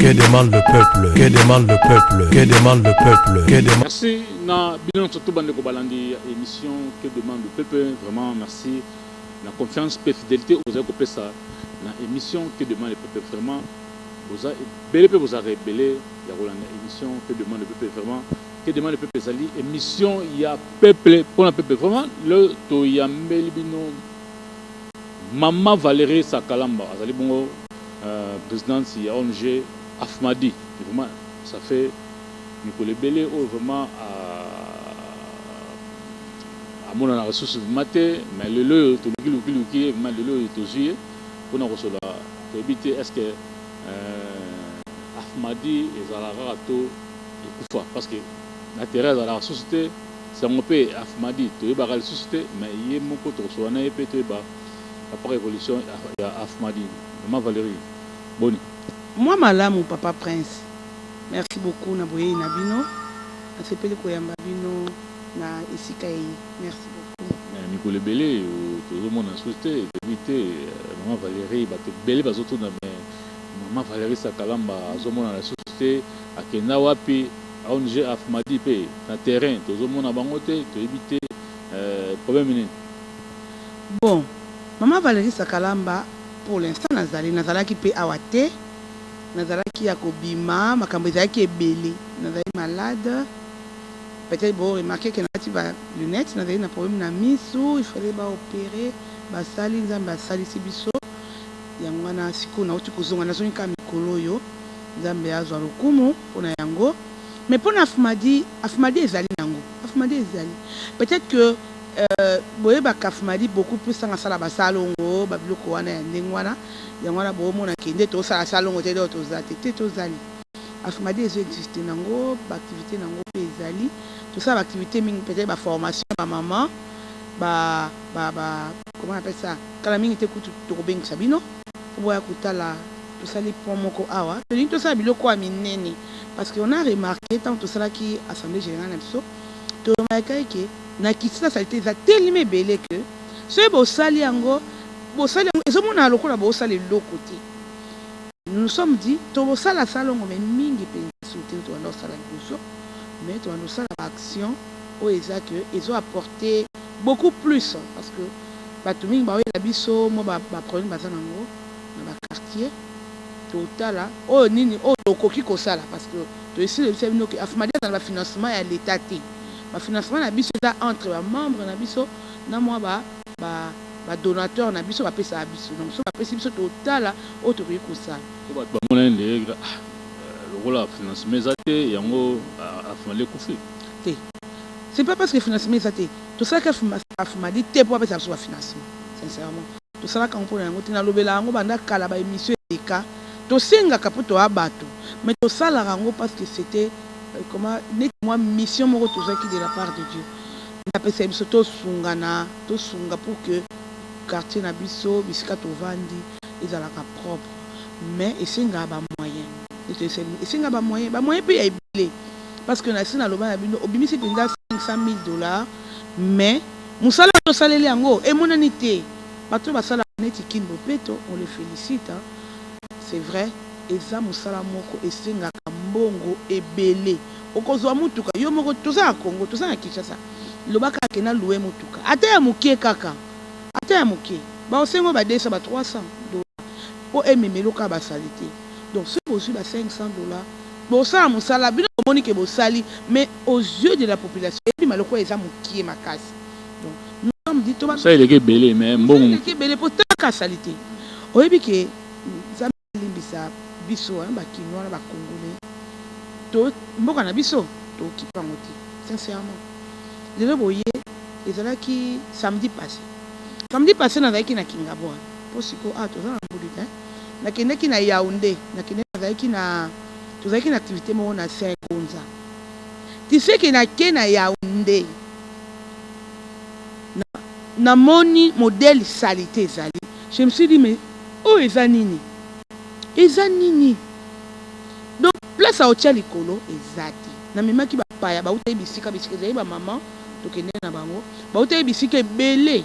Que demande le peuple? Que demande le peuple? Que demande le peuple? Que demande... Merci. Na bilan surtout bande ko balandi émission que demande le peuple. Vraiment merci. La confiance et fidélité vous avez coupé ça. La émission que demande le peuple vraiment. Vous avez belé vous avez rebellé. Il y a une émission que demande le peuple vraiment. Que demande le peuple Zali. Émission il y a peuple pour le peuple vraiment. Le to y a Melibino. Maman Valérie Sakalamba. Azali bongo présidente il y a ONG Afmadi. Vraiment ça fait Nicolas Belé vraiment à mon la ressource maté mais le lieu tout le qui mais le lieu est aussi pour nous recevoir pour éviter est-ce que Afmadi et Zalara to et parce que l'intérêt de la société c'est un peu Afmadi to y la société mais il y a mon côté recevoir na épée to y après révolution il y a Afmadi maman Valérie Boni moi malamu papa prince merci beaucoup na boye na bino na sepeli ko yamba bino na isikai merci beaucoup Nicolas Belé tout le monde a souhaité éviter maman Valérie ba te belé ba zoto na mais maman Valérie Sakalamba azomona la société akena wapi ONG Afmadi pe na terrain tout le monde a bangote to éviter problème nini bon maman Valérie Sakalamba pour l'instant nazalaki pe awate nazalaki ya kobima makambo ezalaki ebele nazali malade peut-être bon remarquer que nati ba lunette nazali na problème na misu il fallait ba opérer basali nzambe basalisi biso yango wana siko nauti kozonga nazongi ka mikolo oyo nzambe azwa lokumu mpona yango mais mpona Afmadi ezali nango Afmadi ezali peut-être que boyebaka Afmadi beaucoup plus anga sala basalongo babiloko wana ya ndenge wana yango wana bomona kende tosala salongo te do tozate tozali Afmadi ezo existe nango baactivité nango pe ezali tosala activité mingi peut-être formation ba maman comment on appelle ça kala mingi te kutu tokobengisa bino boya kutala tosali point moko awa tolingi tosala biloko ya minene parce que on a remarqué tant tosalaki assemblée générale na biso toremarquai ke na kiti na salite eza telemi ebele ke soki bosali yango ezomona lokola bosala eloko te nous sommes dit tobosala salongo mais mingi mpenza soutien tobanda kosala liboso mais tobanda kosala baaction oyo eza ke ezoapporter beaucoup plus parce que bato mingi baoyela biso mo baproblème baza nango na baquartier totala oyo nini oyo tokoki kosala parce que toesili biso bino ke Afmadi aza na bafinancement ya l'état te bafinancement na biso eza entre bamembre na biso na mwa badonateur na biso bapesaka biso donc so bapesi biso totala oyo tokoki kosala bato bamona nde lokola financement eza te yango Afmadi ekufi te c'est pas parce que financement eza te tosalaka Afmadi te mpo bapesa biso bafinancement sincèrement tosalaka yango mpona yango te nalobela yango banda kala baémission eleka tosengaka mpo toya bato mais tosalaka yango parce que c'était comment neti mwa mission moko tozwaki de la part de Dieu napesa biso tosunga pour que quartier na biso bisika tovandi ezalaka propre mais esengaka bamoyen bamoyen mpe ya ebele parce que nasi naloba na bino obimisi mpenza $500,000 mais mosala tosaleli yango emonani te bato basalaka neti kini bopeto on les félicite c'est vrai eza mosala moko esengaka mbongo ebele okozwa mutuka yo moko toza na Congo toza na Kinshasa lobaka akena louer mutuka ata ya mokie kaka ata ya mokie baosengo ba $200 ba $300 po ememelo ka basali te donc ce bozwi ba $500 bosala mosala bino omoni ke bosali mais aux yeux de la population ebi maloko eza mokie makasi donc nous sommes dit toba ça il est belé mais mbongo il est belé pour taka salite oyebi ke nzambe limbisa biso bakinois na bakongolais to mboka na biso tokipa ngo te sincèrement lelo boye ezalaki samedi passé nazalaki na Kingabo po siko toza na mbuli te nakendaki na Yaoundé tozalaki na activité moko na Saint-Gonza tiseke nake na Yaoundé namoni modèle salité ezali je me suis dit mais oyo eza nini donc place aotia likolo eza te namemaki bapaya bautaki bisika ezali bamama tokende na bango bautaki bisika ebele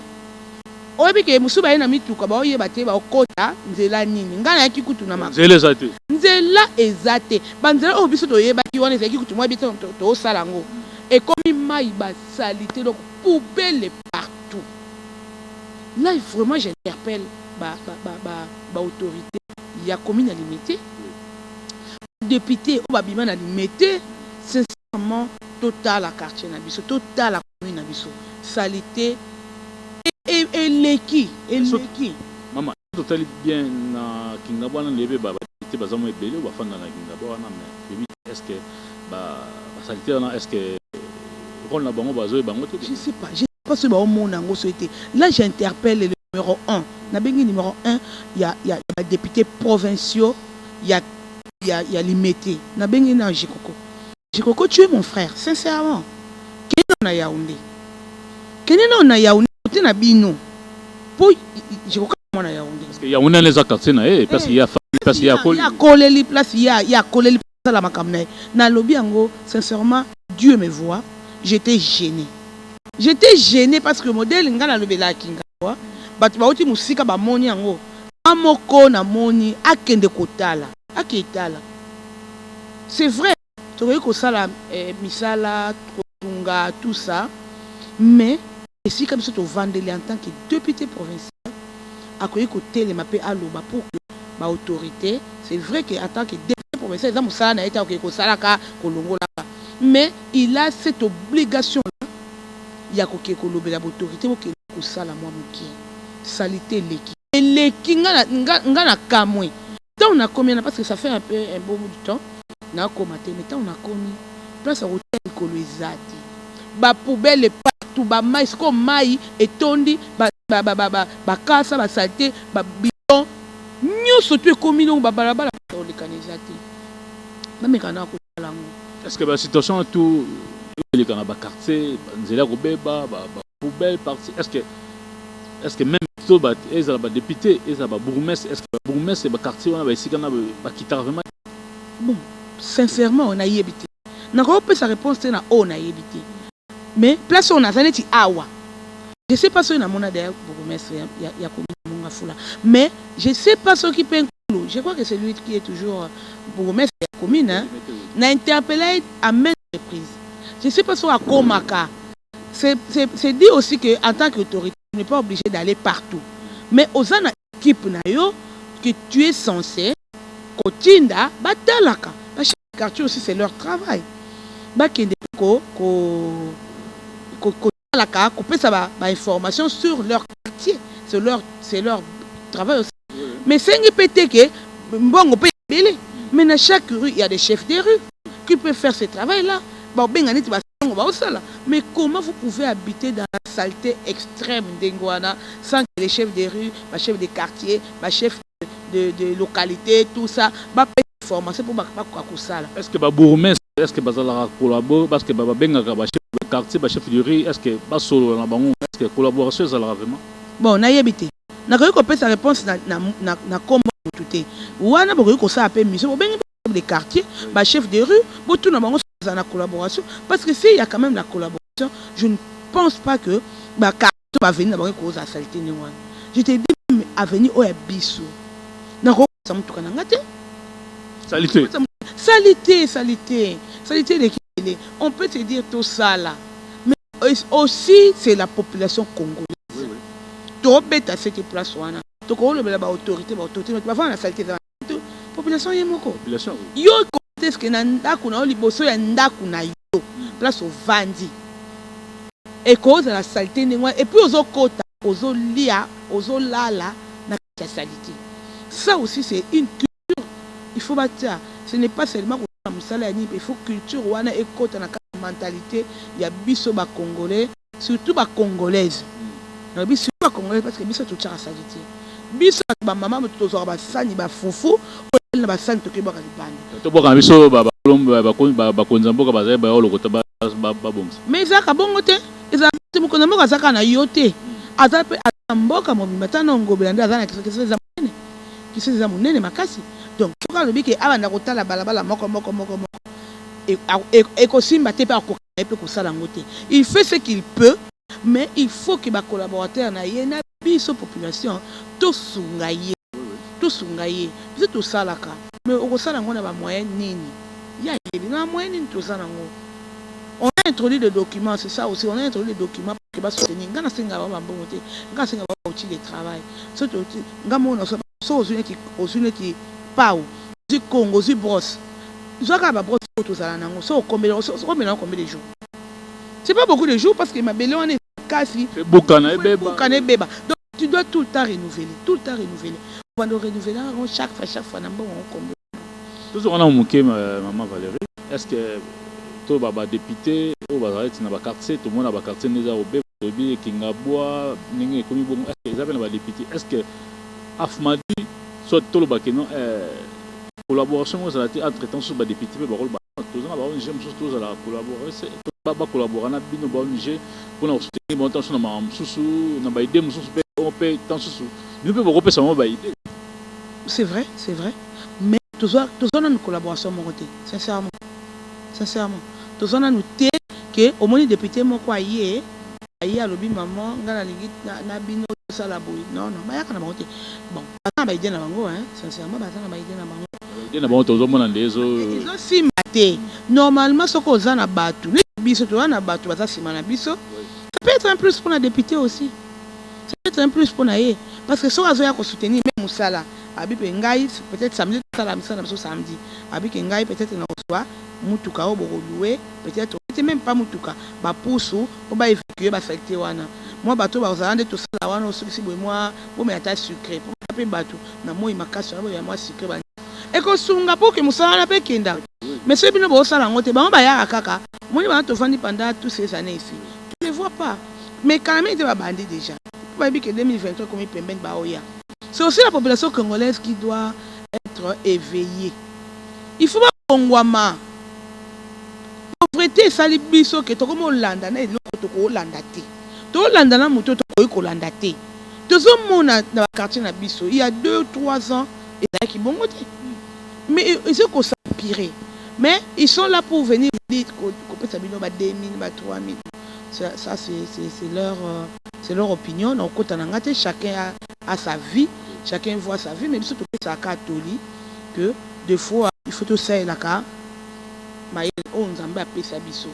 oyebi ke musuba ye na mituka ba oyeba te ba okota nzela nini ngana yaki kutu na maka nzela eza te nzela eza te banzela oyo biso toyebaki wana ezalaki kutu mwa biso toosala yango ekomi mai basalite donc poubelle partout. Là vraiment j'interpelle ba autorité ya commune à limité député au babima na limité sincèrement total à quartier na biso total à commune na biso salité et leki maman total bien na Kingabwa na lebe ba député bazamo ebele ba fanda na Kingabwa na mais est-ce que ba salité na est-ce que rôle na bango bazo bango te je sais pas ce que au monde en société là j'interpelle le numéro 1 na bengi numéro 1 il y a députés provinciaux il y a limité na bengi na Jikoko tu es mon frère sincèrement Kenena Yaoundé côté na bino po Jikoko na Yaoundé parce que Yaoundé les quartiers na parce qu'il y a place il y a koleli place il y a koleli la makamna na lobby yango sincèrement Dieu me voit j'étais gêné parce que modèle ngana lobela Kingabwa batu bauti musika ba moni yango amoko na moni akende kotala aketala c'est vrai tu vois que ça la misala kotunga tout ça mais ici comme ça tu vendeli en tant que député provincial akoyi kotelema pe aloba pour que ba autorité c'est vrai que en tant que député provincial ça musala na eta akoyi kosalaka kolongola mais il a cette obligation là il y a ko lobela autorité ko sala moi moki salité leki ngana kamwe tant on a combien parce que ça fait un bon bout de temps na komaté mais tant on a commis place à hôtel koloizati ba poubelle partout ba mai ko mai etondi ba kasa ba salité ba bidon nyoso tu commis donc ba balabala on les canalisati même kana ko sala ngo. Est-ce que la situation tout les canaba quartier nzela ko beba ba poubelle parti est-ce que même tout ba ezala ba député ezala ba bourgmestre est-ce que ba bourgmestre ba quartier on ba ici kana ba kita vraiment bon sincèrement on a yebité na ko peut sa réponse na on a yebité mais place on a zaneti awa je sais pas si na mona derrière bourgmestre ya commune monga fula mais je sais pas ce qui peut je crois que c'est lui qui est toujours bourgmestre de la commune hein n'a interpellé à maintes reprises. Je sais pas si à Komaka c'est dit aussi que en tant qu'autorité tu n'es pas obligé d'aller partout mais aux ana équipe na yo que tu es censé kotinda batalaka ba chef de quartier aussi c'est leur travail ba kende ko talaka ko pesa ba information sur leur quartier c'est leur travail aussi. Mais c'est une pété bon mais dans chaque rue il y a des chefs de rue qui peuvent faire ce travail là. Mais comment vous pouvez habiter dans la saleté extrême d'Engouana sans que les chefs de rue, les chefs de quartier, les chefs de localité, tout ça, pas payer des formations pour pas ça. Est-ce que bourgmestre, est-ce que bazala collabore parce que benga chef de quartier, chef de rue, est-ce que pas solo na bango, est-ce que collaboration ça vraiment? Bon, on a habité. Na ko ko pesa réponse na kombo tuté. Wana boko ko ça appelle mission benga des quartiers, chef de rue, tout na bango dans la collaboration parce que s'il y a quand même la collaboration, je ne pense pas que quartier va venir dans cause à saleté ni wana. Je te dis à venir au biso. Na ko ça mutuka na ngate. Salité l'équilibre. On peut te dire tout ça là. Mais aussi c'est la population congolaise. To beta cette place wana. To ko le ba autorité ba va na saleté dans la population yemoko. Population. Yo est-ce que na ndaku na liboso ya ndaku na yo place au vandi. Et cause la saleté ni et puis ozo kota, ozo lia, ozo lala na la saleté. Ça aussi c'est une culture. Il faut bâtir. Ce n'est pas seulement comme ça il faut culture wana et kota na mentalité, il y a biso ba congolais, surtout ba congolaise. Na biso ba congolais parce que biso tout tcha saleté. Biso ba maman to zo ba sani ba fufu na ba sani to ke ba libandi. To boka biso ba konzamboka ba zai ba lokota ba bongo. Mais ça ka bongo te, eza mo konzamboka saka na yote. Azape amboka mo bimatana ngobela nda azana kisa za munene makasi. Donc foka lobi ke abanda kotala balabala moko et kosimba te pa ko pe ko sala ngote. Il fait ce qu'il peut mais il faut que les collaborateurs na yena biso population to sungaye biso to salaka mais au sala ngona ba moyen nini ya yeli na moyen nini to sala ngo. On a introduit des documents, c'est ça aussi, on a introduit des documents pour que va soutenir ngana singa ba mbongote ngana singa ba outil de travail surtout ngamo so aux unes pau du Congo du brosse zoka ba brosse to sala nango so combien de jours. C'est pas beaucoup de jours parce que ma belle on est quasi bokana beba. Donc tu dois tout le temps renouveler. On va renouveler chaque fois na bon on combien. Toujours on a moqué maman Valérie. Est-ce que to baba député au bazareti na ba quartier tout le monde a ba quartier neza obé obi kingabwa ningi komi bon est-ce que ils appellent ba député est-ce que Afmadi soit tout le bakeno collaboration entre temps sur ba député ba rôle ba tous na ba ONG tous la collaborer c'est ba collaborer na bino ba ONG pour na soutenir bon temps sur na susu na ba idée musu on peut temps susu nous peut regrouper ça ba idée. C'est vrai mais toujours une collaboration mon côté sincèrement toujours on a noté que au moins député mon quoi ayi à lobby maman ngana lingi na bino sala boy non ba yaka na côté bon ba idée na bango hein sincèrement ba idée na bango na bon toujours mon ndezo ils ont si maté normalement ce qu'on a na batu biso to na batu ba sima na biso ça peut être un plus pour la députée aussi ça peut être un plus pour naie parce que so azoya ko soutenir même musala abi pe ngai peut-être samedi sala misala biso samedi abi ke ngai peut-être na soir mutuka o boko louer peut-être même pas mutuka ba pousu pour ba évacuer ba affecter wana moi bato ba ozalande to sala wana so si moi pour me attache sucré pour taper bato na moi makasi na moi sucré ba et ko sunga pour que musala na pe kenda mais ce bino bo sala ngote ba ya kaka moi ba to fandi pendant toutes ces années ici tu ne vois pas mais quand même tu vas bander déjà pas que 2023 comme pemben ba oya c'est aussi la population congolaise qui doit être éveillée. Il faut pas kongwama pauvreté sali biso ke to comme Hollande na eloko to ko Hollande te to Hollande na moto to ko Hollande te to zo mona na quartier na biso il y a 2-3 ans et là qui bon côté mais ils se ko s'empirer mais ils sont là pour venir dire ko peut sabino ba 2000 ba 3000 ça c'est leur opinion donc quand on a chacun a sa vie chacun voit sa vie mais surtout que ça catholique que des fois il faut tout ça la ka mais on nzambe apesa biso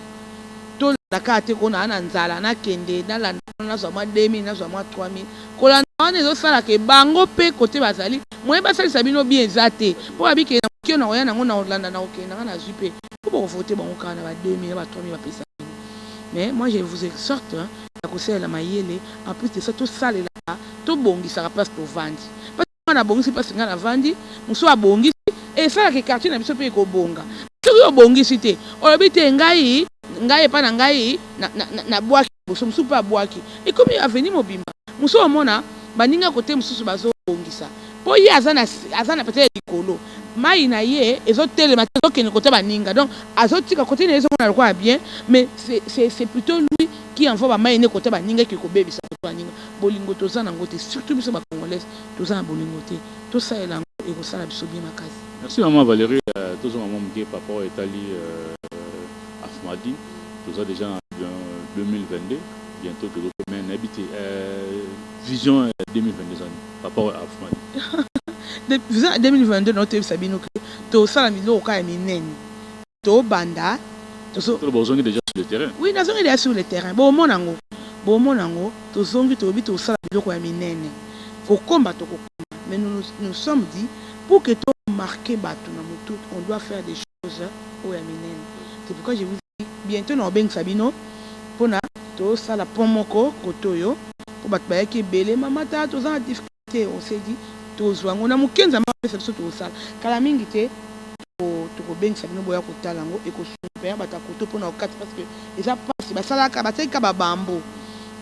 to la ka te ko na nzala na kende na la na zo mwa 2000 na zo mwa 3000 ko la na zo sala ke bango pe côté bazali moi ba sali sabino bien zate po abike na ki na oya na ngona Hollande na okenda na zupe ko voter bango kana ba 2000 ba 3000 ba pesa mais moi je vous exhorte à conseiller la mayele en plus de ça tout ça là tout bongi ça passe pour vendre parce que on a bongi pas singa la vendre muso a bongi et ça que quartier na biso pe ko bonga tout bongi cité on habite ngai pa na ngai na boaki muso pa boaki et comme avenir mobimba muso mona baninga côté muso bazo bongi ça po ye azana peut-être likolo mai na ye ezotelema matoko ke côté baninga donc azotika côté na ezomona quoi bien mais c'est plutôt lui qui envoie mai ne côté baninga ki ko bebisa côté baninga bolingo tozana ngote surtout biso ba congolais tozana bolingo te to ça elango et ko sala biso bien makasi. Merci maman Valérie toujours maman mke papa Etali Afmadi tout déjà en 2022 bientôt que domaine habité vision 2022 papa Afmadi. Vision 2022 notre sabino que to sala milo ka minene to banda to so to bozongi déjà sur le terrain. Oui, nous sommes déjà sur le terrain. Bon monango to zongi to bi to sala biloko ya minene. Faut combattre mais nous sommes dit pour que to marquer bato na moto on doit faire des choses au ya minene. C'est pourquoi je vous dis bientôt na beng sabino pona to sala pomoko kotoyo pour bato ba ki belé mamata to za difficulté on s'est dit tozwango na mukenza mapesa biso tosala kala mingi te tokobengisa bino boya kotala yango ekosupea batakoto mpona okati parce que eza pasi basalaka basalika babambo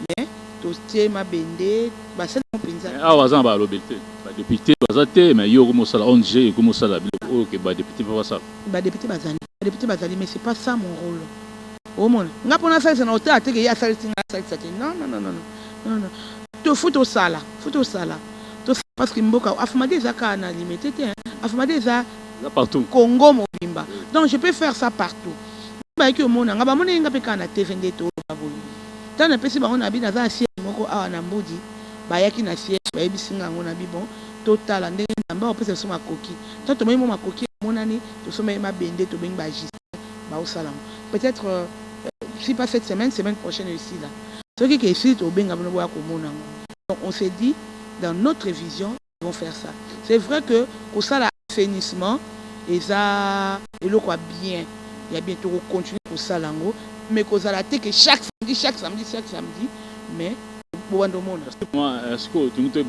mais totie mabende basalaka mpenza awa aza na balobi te badepute baza te mais yo okomosala ONG ekomosala biloko oyo ke badepute mpe basala badepute bazali mais c'est pas ça mon rôle omona nga mpona asalisa na hotel ateke ye asalisi nga asalisa te non tofu tosala parce que mboka Afmadi ezaka na limité te Afmadi eza partout Congo mobimba donc je peux faire ça partout ba ki omona nga ba mona nga pe kana te vende to baboyi tant na pesi bango na bi na za siège moko awa na mbudi bayaki na siège bayebisinga ngo na bi bon total ndenge namba opesa so makoki tant to mo makoki monani to so ma bende to bengi ba juste ba osala peut-être si pas cette semaine prochaine ici là ce qui est ici au benga bono ya komona donc on s'est dit dans notre vision ils vont faire ça c'est vrai que au sala assainissement et ça et le quoi bien il y a bientôt continuer pour ça lango mais qu'on a la que chaque samedi mais bon dans monde est-ce que tu as une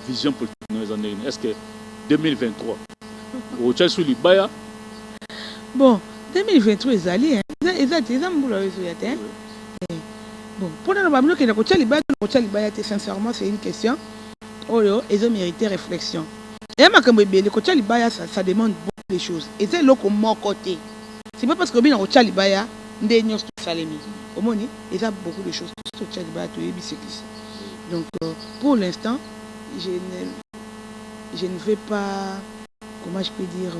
vision politique dans les années est-ce que 2023 au Chelsea Libaya bon 2023 ils allaient ils mbula hein bon pour nous babino que le Libaya sincèrement c'est une question oh ils ont mérité réflexion et makambo ebele ko Libaya ça demande beaucoup de choses et c'est là comme mon côté c'est pas parce que bien au Libaya ndé salemi omoni il y a beaucoup de choses au Libaya to yebi donc pour l'instant je ne vais pas comment je peux dire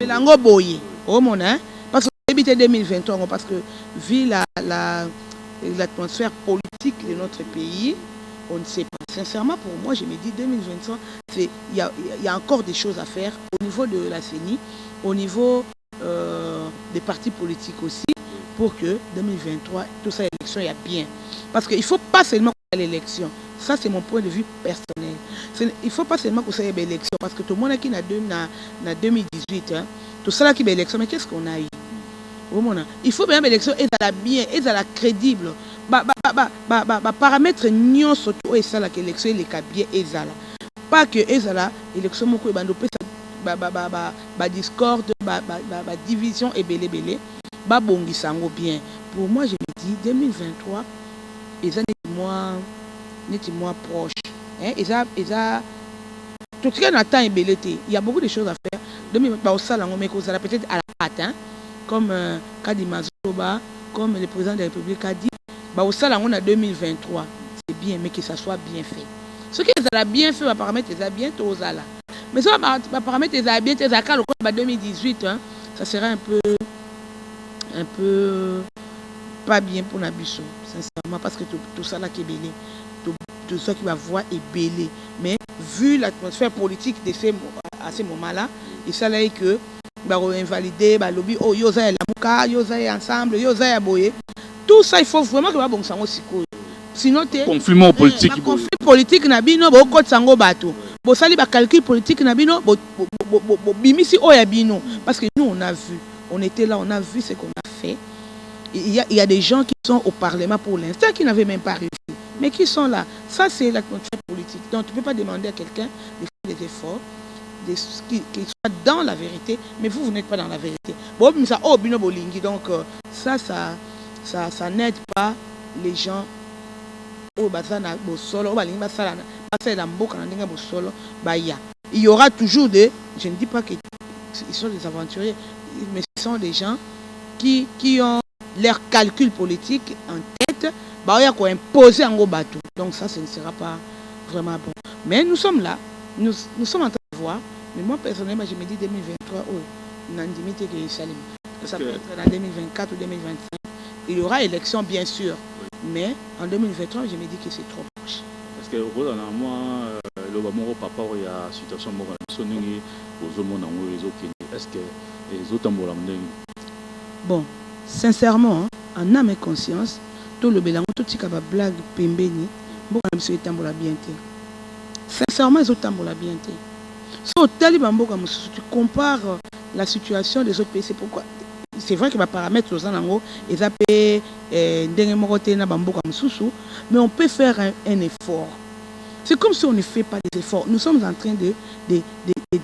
belango boye omoni hein parce que début 2023 parce que vu l'atmosphère politique de notre pays on ne sait pas. Sincèrement, pour moi, je me dis 2023, il y a encore des choses à faire au niveau de la CENI, au niveau des partis politiques aussi, pour que 2023, tout ça, l'élection, il y a bien. Parce qu'il ne faut pas seulement qu'il y ait l'élection. Ça, c'est mon point de vue personnel. Il ne faut pas seulement qu'il y ait l'élection, parce que tout le monde qui a 2018, hein, tout ça qui est l'élection, mais qu'est-ce qu'on a eu? Il faut bien l'élection et à la bien, et à la crédible. Paramètres nions surtout et ça la élection les cabiers et ça pas que et ça la élection moko bandopé ba discorde ba division et belé ba bongi sango bien pour moi je me dis 2023 les années mois proche hein et ça tout ce qu'on attend est belé il y a beaucoup de choses à faire 2023 au salon mais qu'on ça peut-être à la hâte hein comme Kadi Mazoba comme le président de la République a dit au salon on a 2023 c'est bien mais que ça soit bien fait ce qui est bien fait va paramètre les bien aux ala mais ça va paramètre les bien tes accords au 2018 hein, ça sera un peu pas bien pour Nabiso sincèrement parce que tout ça là qui est belé tout ça qui va voir est belé mais vu l'atmosphère politique de à ces moments là il s'allait que va invalider va lobby oh yoza la muka yoza ensemble yoza boye tout ça il faut vraiment que va bon sango siko sinon te conflit politique na bino bo ko sango bato bo sali ba calcul politique na bino bo bimisi oya bino parce que nous on a vu on était là on a vu ce qu'on a fait il y a des gens qui sont au parlement pour l'instant qui n'avaient même pas réussi mais qui sont là ça c'est l'atmosphère politique donc tu peux pas demander à quelqu'un de faire des efforts qui soit dans la vérité mais vous n'êtes pas dans la vérité bon mais ça oh bino bolingi donc ça n'aide pas les gens au bazana bosolo balingi basala la mboka na ndinga bosolo baya il y aura toujours je ne dis pas qu'ils sont des aventuriers mais ce sont des gens qui ont leur calcul politique en tête baya ko imposer en gros bateau donc ça ce ne sera pas vraiment bon mais nous sommes là nous sommes en train de voir mais moi personnellement je me dis 2023 nandimité que salim que ça peut être en 2024 ou 2025 il y aura élection bien sûr mais en 2023 je me dis que c'est trop proche parce que moi le bamoro papa il y a situation moko soningi ozomona ngo est-ce que les autres mbola ndenge bon sincèrement en âme et conscience tout le belango tout tika ba blague pembeni mboka na biso etambola bien te sincèrement les autres tambola bien te so tali ba mboka mususu tu compares la situation des autres pays c'est pourquoi c'est vrai que va paramètres aux anango et ça peut mais on peut faire un effort. C'est comme si on ne fait pas des efforts. Nous sommes en train de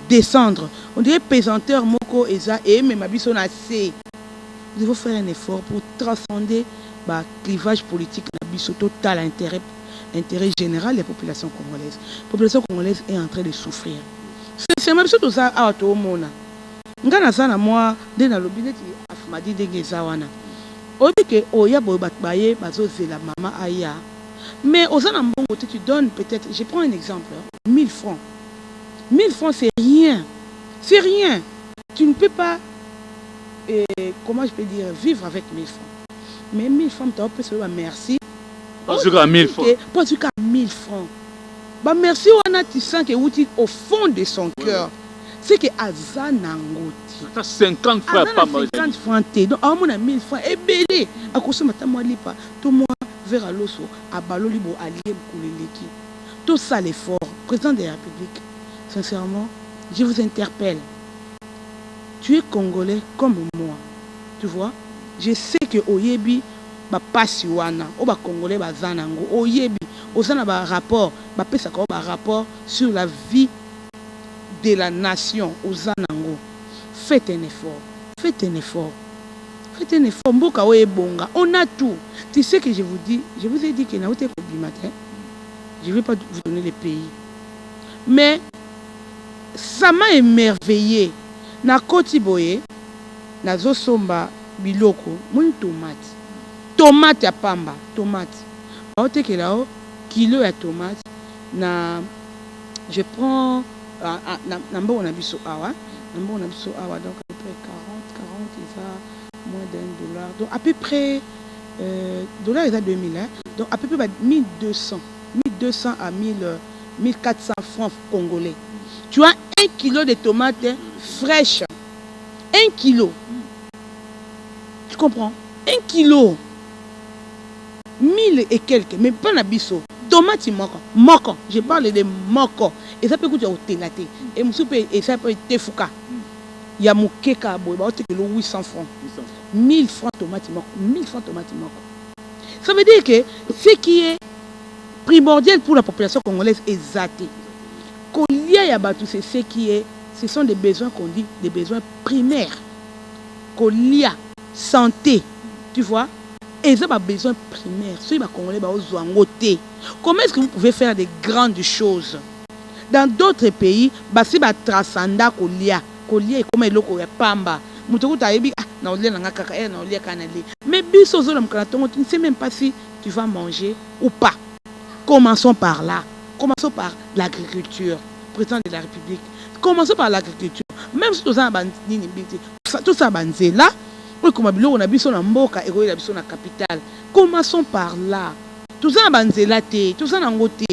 descendre. On dirait pesanteur moko eza et même abiso na c. Nous devons faire un effort pour transcender le clivage politique nabiso total intérêt général des populations congolaises. La population congolaise est en train de souffrir. C'est même tout ça à tout le monde. Ngana sana moi de na lobineti afumadi denge zawana obi ke oya boy batbaye bazo zela mama aya mais ozana mbongo tu donnes peut-être je prends un exemple 1000 francs c'est rien tu ne peux pas comment je peux dire vivre avec 1000 francs Mais 1000 francs, tu as pu merci. Pas sûr qu'à 1000 francs. Pas sûr qu'à 1000 francs. Bah merci, on a tu sens que au fond de son cœur. C'est que Azanangoti. 50 francs, pas mal. 50 francs, donc on a 1000 francs. Et belé. À cause de ma lipa, tout moi vers l'osso, à Balolibo, à Lieb, Kouleleki. Tout ça l'effort. Président de la République, sincèrement, je vous interpelle. Tu es Congolais comme moi. Tu vois? Je sais que Oyebi, ba pasiwana, o ba Congolais ba zanango, Oyebi, osana ba rapport, ba pesa ko ba rapport sur la vie de la nation aux Zanango. Faites un effort. Faites un effort. Faites un effort. Mboka oye bonga. On a tout. Tu sais que je vous ai dit que n'a pas matin. Je ne vais pas vous donner les pays. Mais ça m'a émerveillé. Na Koti Boye, na Zosomba Biloko, mon tomate. Tomate à pamba. Tomate. Aote que là, kilo à tomate. Na, je prends Nambo on a biso awa, donc à peu près 40 il va moins $1. Donc à peu près dollar il a 2000 hein. Donc à peu près 1200 à 1400 francs congolais. Tu as 1 kilo de tomates fraîches. 1 kilo. Tu comprends? 1 kilo. 1000 et quelques, mais pas na biso. Tomate moko. Je parle de moko. Et ça peut coûter au télaté. Et ça peut être fouka. Il y a mon keka boy, bah c'est que 800 francs. 1000 francs tomates moko. 1000 francs tomates moko. Ça veut dire que ce qui est primordial pour la population congolaise est zaté. Kolia ya batu c'est ce qui est, ce sont des besoins qu'on dit des besoins primaires. Kolia, santé, tu vois? Et ça, a besoin primaire. Si les Congolais ont voté, comment est-ce que vous pouvez faire des grandes choses? Dans d'autres pays, si vous transcendez Kolia est comme le Pamba. Mais biso tu ne sais même pas si tu vas manger ou pas. Commençons par là. Commençons par l'agriculture. Président de la République. Commençons par l'agriculture. Même si tout ça, là. On a besoin de mboka et on a besoin de capitale. Commençons par là. Tout ça banzela te, tout ça nangote.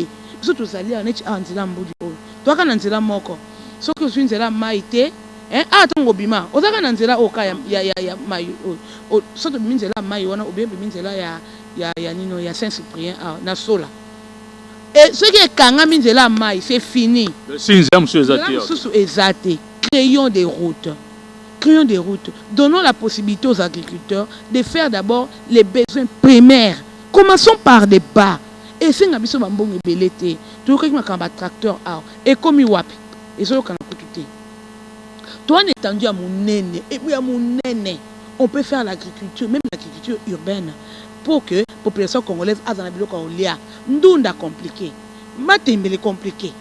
Tout ça allé en est en zela mbodi. Toi quand nzela moko. Ce que je nzela maïté, hein ah tongo bima. Oza quand nzela oka ya maï. So to minzela maï wana ou bien minzela ya nino ya Saint-Cyprien na sola. Et ce qui est kanga minzela maï, c'est fini. Si nzela monsieur Ezate. Sous Ezate. Créons des routes. Créons des routes. Donnons la possibilité aux agriculteurs de faire d'abord les besoins primaires. Commençons par des bas. Et c'est un abisso bambong et belete. Tu vois que tracteur et comme wapi. Et c'est le canapé tout. Toi, on est tendu à mon nene. Et puis à mon nene, on peut faire l'agriculture, même l'agriculture urbaine, pour que la population congolaise a dans la bilo kaolia. Ndunda compliqué. Matembele compliqué.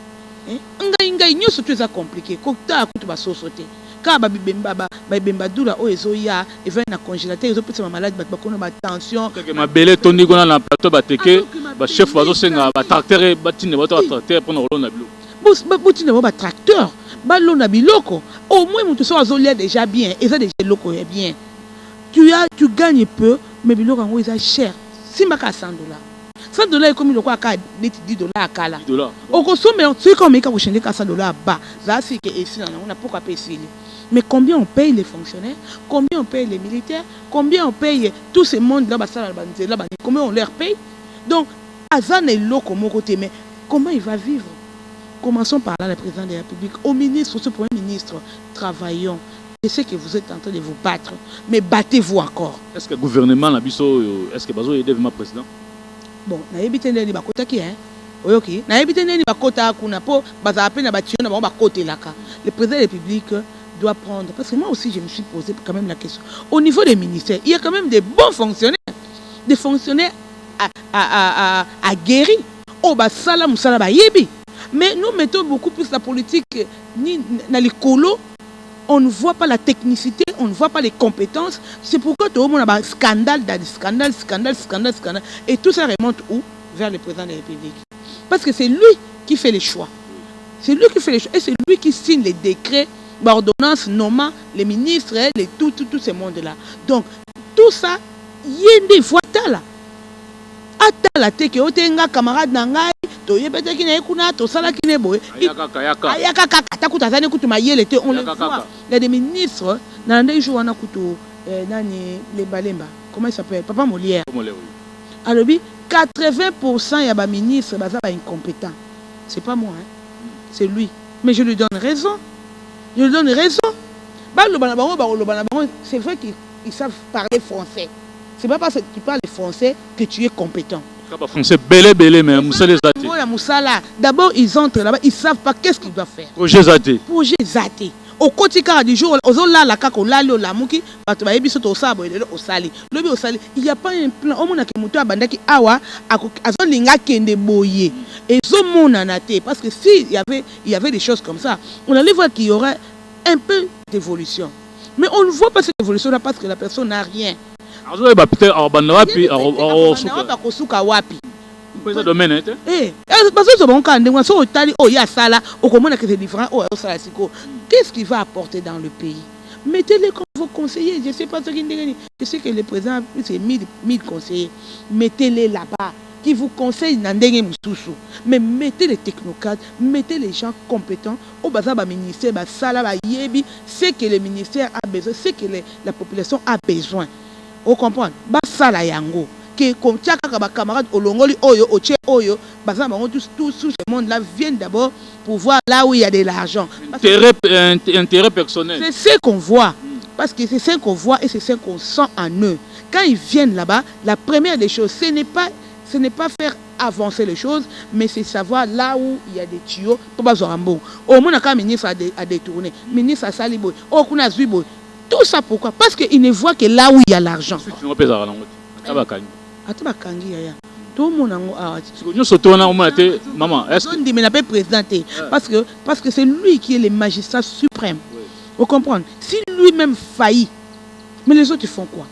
Ngai nyo surtout ça compliqué. Kokta akutu ba sosote. Quand babemba dura o ezoya et va na congélateur ils ont peut-être malade ba kono ba tension que ma belle tondi gona na plateau ba teke ba chef wazo senga ba tracteur ba tine ba tracteur pour na bilo bo tine ba tracteur ba lo na biloko au moins mutu so azolia déjà bien et ça déjà loko est bien tu gagnes peu mais biloko ngo est cher si maka $100 $100 est comme le quoi ka $10 akala au consomme c'est comme il ka changer $100 bas ça c'est que ici on a pourquoi payer. Mais combien on paye les fonctionnaires, combien on paye les militaires, combien on paye tous ces mondes là, combien on leur paye. Donc, Azan est là comme côté, mais comment il va vivre? Commençons par là, le président de la République, au ministre, au premier ministre, travaillons. Je sais que vous êtes en train de vous battre, mais battez-vous encore. Est-ce que le gouvernement, est-ce que Bazo est devenu président? Bon, na yebite ndeni bakota ki hein. Oyoki, na yebite ndeni bakota kuna po baza appelé na batio na ba côté là. Le président de la République doit prendre, parce que moi aussi je me suis posé quand même la question. Au niveau des ministères, il y a quand même des bons fonctionnaires, des fonctionnaires aguerris. Oh bah sala musala ba yebi. Mais nous mettons beaucoup plus la politique ni dans les colos. On ne voit pas la technicité, on ne voit pas les compétences. C'est pourquoi tout le monde a un scandale, scandale. Et tout ça remonte où? Vers le président de la République. Parce que c'est lui qui fait les choix. C'est lui qui fait les choix. Et c'est lui qui signe les décrets, l'ordonnance nommant les ministres, tous ces mondes-là. Donc, tout ça yende il faut atala atala te ke otenga camarade na ngai to yebete ki na ekuna to sala ki ne boye ayaka kaka takuta zane kutu mayele te on le voit il y a des ministres na ndé jour wana kutu nani lemba comment il s'appelle Papa Molière alors 80% ya ba ministre baza ba incompétent c'est pas moi hein c'est lui mais je lui donne raison c'est vrai qu'ils savent parler français. C'est pas parce que tu parles français que tu es compétent. Français belé mais d'abord ils entrent là-bas, ils savent pas qu'est-ce qu'ils doivent faire. Projet zaté. Au quotidien du jour, aux là la kako lalo la muki, bato ba yebiso to sabo et au sali. Lobi au sali, il y a pas un plan. Au mona ke muto abandaki awa azo linga kende boye. Et zo mona naté parce que si il y avait des choses comme ça, on allait voir qu'il y aurait un peu d'évolution. Mais on ne voit pas cette évolution là parce que la personne n'a rien. Qu'est-ce qu'il va apporter dans le pays? Mettez-les comme vos conseillers. Je ne sais pas ce qu'il je sais que le président, c'est 1000 conseillers. Mettez-les là-bas qui vous conseillent dans des moussousou. Mais mettez les technocrates, mettez les gens compétents au bazaba ministère, c'est que le ministère a besoin, c'est que la population a besoin. Vous comprenez? Basala yango. Que comme tchaka camarade olongoli oyo oche oyo, bazaba tout ce monde là viennent d'abord pour voir là où il y a de l'argent. Intérêt personnel. C'est ce qu'on voit. Parce que c'est ce qu'on voit et c'est ce qu'on sent en eux. Quand ils viennent là-bas, la première des choses, ce n'est pas faire avancer les choses, mais c'est savoir là où il y a des tuyaux pour pas zorambo. Au moins, quand le ministre a détourné, le ministre a salibo, au kuna zuibo. Tout ça pourquoi? Parce qu'il ne voit que là où il y a l'argent. Tout le monde maman, est-ce que parce que c'est lui qui est le magistrat suprême. Vous comprenez? Si lui-même faillit, mais les autres ils font quoi?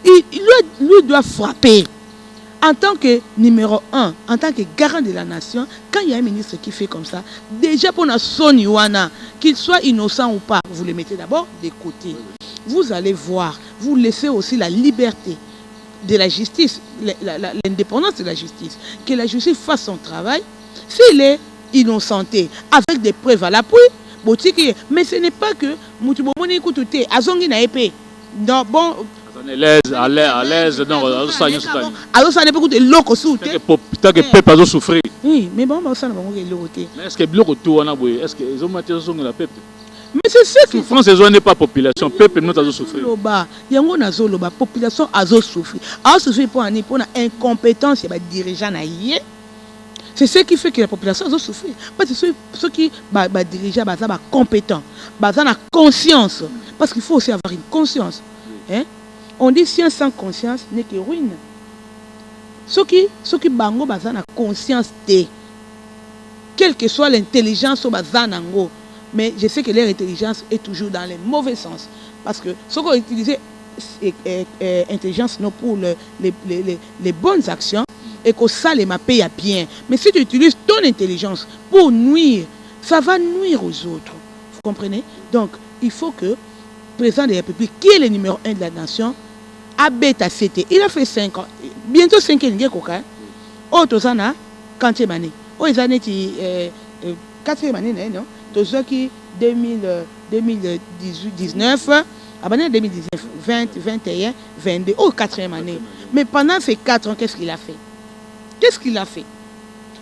Lui doit frapper. En tant que numéro 1, en tant que garant de la nation, quand il y a un ministre qui fait comme ça, déjà pour la son Yuana, qu'il soit innocent ou pas, vous le mettez d'abord de côté. Vous allez voir, vous laissez aussi la liberté de la justice, l'indépendance de la justice, que la justice fasse son travail. S'il est innocenté, avec des preuves à l'appui, mais ce n'est pas que Moutubomoni Koutoute, Azongi na épée. Non, bon. À l'aise, non, alors ça n'est pas que l'eau tant que peuple a souffert. Oui, mais bon, ça n'a pas l'eau. Est-ce que l'eau retourne est-ce qu'ils ont matière sur la peuple? Mais c'est ça qui souffrance n'est pas population, peuple nous a souffert. Il y a une population a souffert. A souffert pour une incompétence des dirigeants. C'est ce qui fait que la population a souffert. Parce que ceux qui dirigeants sont compétents, ont conscience. Parce qu'il faut aussi avoir une conscience. Hein? On dit science sans conscience n'est que ruine. Ceux qui bango bazana conscience de quelle que soit l'intelligence au bazanango, mais je sais que leur intelligence est toujours dans le mauvais sens parce que ceux qui ont utilisé intelligence non pour les bonnes actions et que ça les m'a payé bien. Mais si tu utilises ton intelligence pour nuire, ça va nuire aux autres. Vous comprenez? Donc il faut que le président de la République, qui est le numéro 1 de la nation, Abeta Cité, il a fait 5 ans, bientôt 5 ans, il y a coca. Oh, Tozana, quand il année. Oh, ils ont été 4e année, non? Tozoki 2018-19, abonné 2019, 20, 21, 22, oh, 4e année. Mais pendant ces 4 ans, qu'est-ce qu'il a fait? Qu'est-ce qu'il a fait?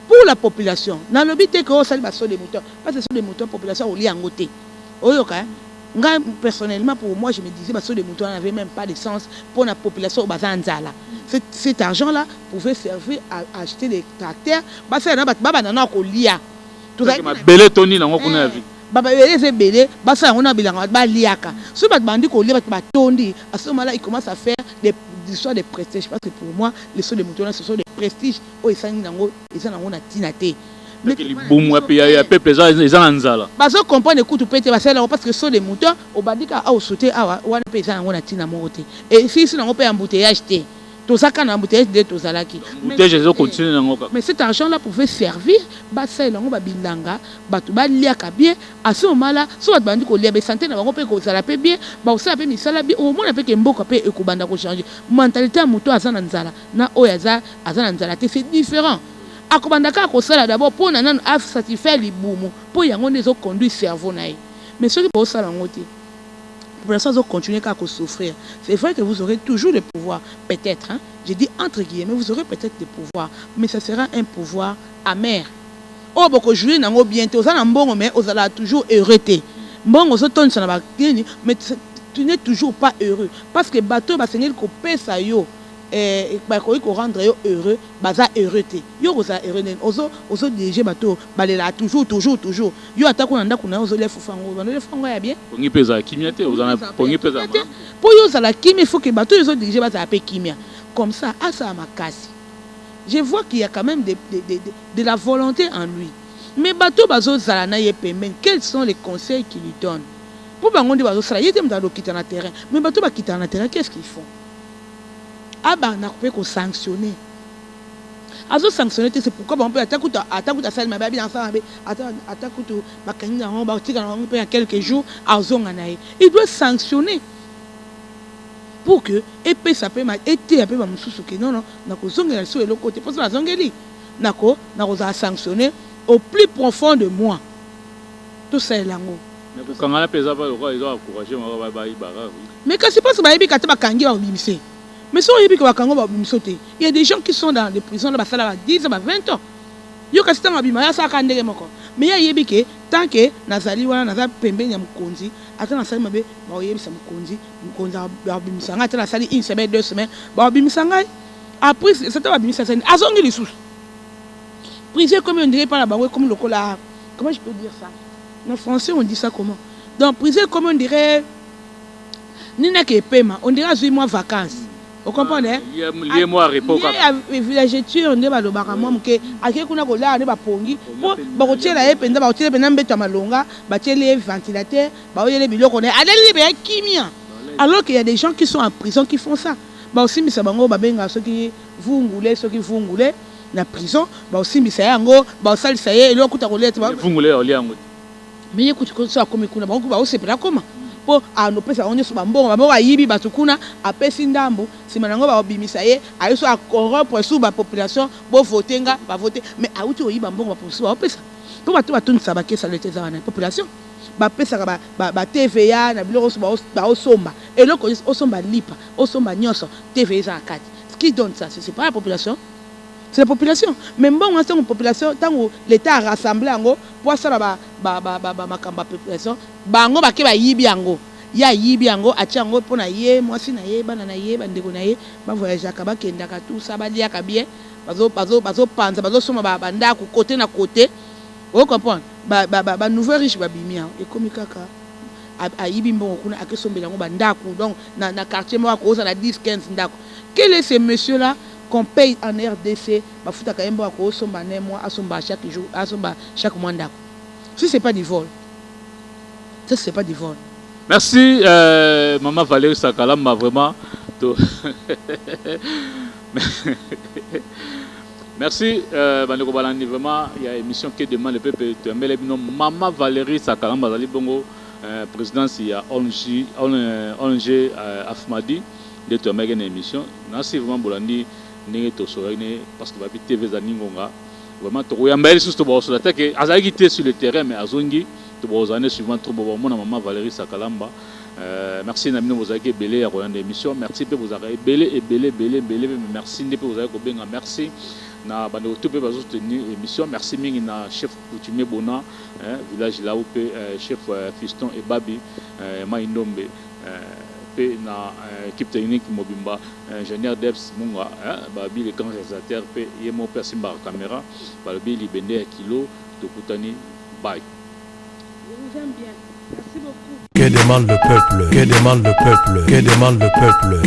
Pour la population, dans le but que ça va sur des moutons, parce que sur des moutons, la population au lit en côté. Oh, ok. Personnellement, pour moi, je me disais que les moutons n'avaient même pas de sens pour la population au Bazanzala. Cet argent-là pouvait servir à acheter des tracteurs. Parce que belé Tony n'a aucun avis. À ce moment-là, il commence à faire des histoires de prestige. Parce que pour moi, les sauts de moutons, ce sont des prestiges. Ils sont mais les boum puis il y a peuple les anzala parce que comprendre écoute peut-être parce que sont des moutons au badika a sauter a wana pesa ngona tina moté et si on peut embouteillage té Tout ça quand embouteillage de tout ça là qui. Mais cet argent là pouvait servir basa elango ba bilanga batu ba liaka bien à ce moment là soit bandi ko lia be santé na bango pe ko sala pe bien ba osala pe misala bien au moins pe ke mboka pe ekubanda ko changer mentalité ya moto azana nzala na oyaza azana nzala te c'est différent akubanda ka ko sala d'abord pour na nan a satisfaire libumu pour yango nezo conduire cerveau na ye mais ceux qui bo sala ngoti pour l'instant, vous continuez à souffrir. C'est vrai que vous aurez toujours le pouvoir, peut-être. Hein? Je dis entre guillemets, vous aurez peut-être le pouvoir, mais ce sera un pouvoir amer. Oh, beaucoup de jouer n'ont bientôt, vous allez bon, mais vous allez toujours heureux. Bon, vous êtes ça n'a mais tu n'es toujours pas heureux parce que bateau va s'engager qu'on paie ça yo. Et qu'on rendre heureux, baza heureux te. Yo oza heureux nen. Ozo déjà bateau, balela toujours. Yo attaque on anda kuna ozo le fufango. Le fufango ya bien. Pongi pesa kimia te, ozana pongi pesa. Pour yo za la kimia, il faut que bateau ozo déjà baza apé kimia. Comme ça, à ça makasi. Je vois qu'il y a quand même de la volonté en lui. Mais bateau bazo zalana yepemen, quels sont les conseils qu'il lui donne? Pour bangondi bazo sala, il était dans le quitter le terrain. Mais bateau ba quitter le terrain, qu'est-ce qu'ils font? Ah bah on a coupé qu'on sanctionner. Azo sanctionner c'est pourquoi on peut attaquer ta salle ma baby enfant attaquer tout bakani na on ba tika na on peut en quelques jours azo nganaye. Il doit sanctionner pour que épée ça peut été un peu ba mususu que non na ko zongela sur le côté parce que la zongeli nako na ko sanctionner au plus profond de moi. Tout ça est lango. Mais quand on a pesé pas le quoi ils ont encouragé moi ba bara. Mais quand c'est pas ça ba yebi kata ba kangi ba bimise. Mais si il y a des gens qui sont dans les prisons de 10 ans, 20 ans. Il y a des gens qui sont dans les prisons. Mais il y a des gens tant que Nazali ou Nazali Pembe Nyamukonzi, attends, Nazali Mabe, Baoye Samukonzi, Mukonzi, Babimisanga, attends, Nazali une semaine, 2 semaines, Babimisanga. Après, c'est un Babimisanga. Azongi les sous. Prison, comme on dirait pas la Baoye, comme le cola. Comment je peux dire ça? En français, on dit ça comment? Dans prison, comme on dirait, Nina qui est paiement, on dirait 8 mois vacances. Vous comprenez? Lié moi à repos. Il y a villageture, ne va le baramon que à qui qu'on a là, ne va pongi. Pour barotier la épée, ne va tirer benam beta malonga, bâtir les ventilateurs, baoyer les bilots qu'on est. Allez les kimia. Alors qu'il y a des gens qui sont en prison qui font ça. Bah aussi mais ça bango babenga ceux qui vous ngoulez na prison, bah aussi mais ça yango, bah ça ça y est, le coup ta roulette bah. Vous ngoulez oli yango. Mais écoute que ça comme kuna bango bah aussi pas comment. Po ano pesa onye so bambongo bambongo ayibi batukuna apesi ndambo sima nango ba obimisa ye ayeso a corrompre sous ba population bo votenga ba voter mais auti oyiba mbongo ba poso ba pesa po batu batunisa ba kesa lete za na population ba pesa ba TVA na biloko so ba osomba eloko osomba lipa osomba nyonso TVA za akati ce qui donne ça c'est pas la population. C'est la population. Même bon, c'est une population, tant que l'État a rassemblé, pour ça, la population, bango ba ke ba yibi ango. Ya yibi ango, achango pour na ye, moi si na ye, banana ye, bandeko na ye, ba voyager kaba kenda ka tout ça ba lia ka bien, bazo panza, bazo soma ba banda ko côté na côté. Vous comprenez? Ba nouveau riche ba bimia, et comme kaka a yibi mbongo kuna akesombe lango ba ndako donc na quartier moi ko za na 10 15 ndako. Quel est ce monsieur là? Qu'on paye en RDC, bah fouta quand même à somba mois à somba chaque jour, à somba chaque mois d'accord. Si c'est pas du vol, ça c'est pas du vol. Merci maman Valérie Sakalamba vraiment. Merci Bandeko Balandi vraiment il y a une émission qui demande le peuple de maman Valérie Sakalamba Zali Bongo présidence il y a ONG Afmadi de te mettre une émission. Merci vraiment Bolandi. Parce que la TV Zaningonga vraiment tu as mal sur ce que Azali était sur le terrain mais Azongi tu vas années suivantes trop bon mon maman Valérie Sakalamba merci Namino vous avez belé à Roland d'émission merci pour vous avez belé merci de vous avez bien merci na bande tout peut soutenir émission merci mingi na chef coutumier Bona village là où chef Fiston et Babi Maindombe na équipe technique Mobimba ingénieur Debs Munga babi le grand réalisateur pe yemo persimba caméra babi libende kilo tokutani bye. Je vous aime bien. Merci beaucoup. Que demande le peuple? Que demande le peuple? Que demande le peuple?